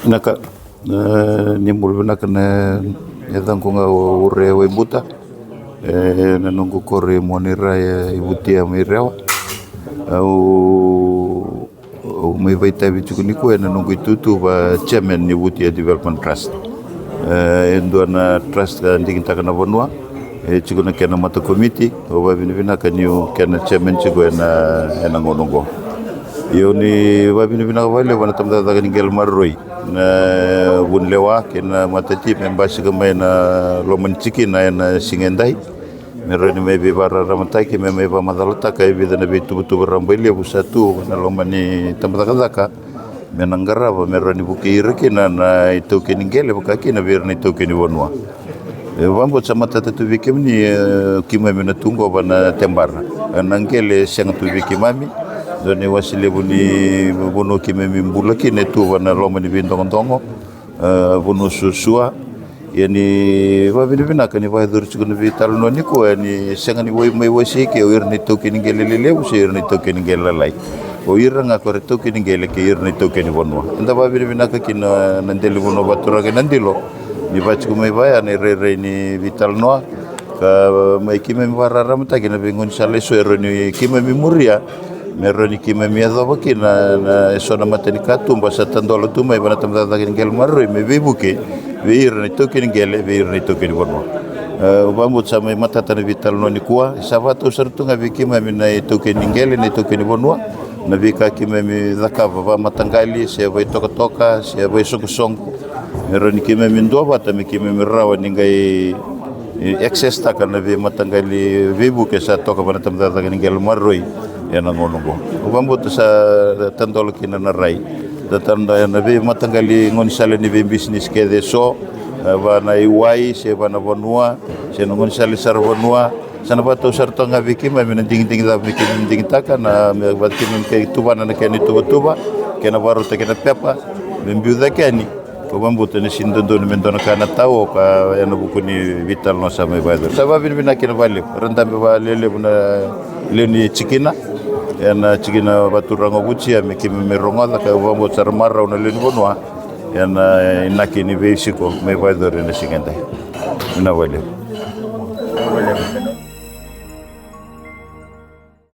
Naka ni mulu naka na edang ko nga ure wa ibuta na nungu kore monira ibutia mirewa au may vaita bitu ni ko na nungu itutu ba chairman ni Ibutia Development Trust endo na trust ka nding takana bonwa chikuna kena mata committee o ba binibina kanyu kena chairman chigo na ngonongo yo ni ba binibina wale wana tamda daga ningel marroi na bunlewa kena mata ti membashi kama na loman chiki na singendai meroni maybe bara ramatai ki maybe ba madalata kai bidana bitu butu rambili abu satu na lomani tamda kadaka menanggara ba meroni bukira kina na itu kiningele bukaki na birni itu kini bonwa vambo sama tata tu vikim ni kimami na tungo ba na tembara nangele siang tu vikimami doni wasile buni bono kimami mbula kine tu ba na lomani bindongontongo bono susua yani ba binibina kani ba dur chukun vital no ni ko yani siang ni woi mai wasi ke irni tu kiningele lele usi irni tu kiningele lai o iranga kore tu kiningele ke irni tu kini bonwa nda ba binibina ka kina nandeli bono batura ke nandilo ni baca kumai baya ni re ni vital noa ka mai kime warara mata kina bingun sale suero ni kime memoria mero ni kime miado bakina na sona mata ni katum basa tandolo tu mai bana tamda takin gel marro me bibuke vir ni tokin gele vir ni tokin bono ubamut sama mata tan vital no ni kuwa sabato sertu ngabi kime mina tokin gele ni tokin bono na vika kime mi zakava ba matangali se vai toka se vai songko meroni kime mindoa bata mi kime mirawa ningai access taka na ve matangali vibu ke sa toka bana tamda taka ningel marroi yana ngonongo ubambo sa tandolo kina na rai datanda na ve matangali ngon sale ni ve business ke de so bana iwai se bana bonua se ngon sale sar bonua sana bato sarto nga vikima mina ding da vikima ding taka na bat kime ke tuba na ke ni tuba kena baru te kena pepa membiuda keni Pembuat ni sindondo ni mendona kana tau ka yana buku ni vital no sama ibadah. Sebab ini bina kena balik. Rentam lele buna leni cikina. Yana cikina batu rango buci ya meki meronga ka pembuat sarmara una leni bonua. Yana inaki ni besiko me ibadah ni singenda. Ina balik.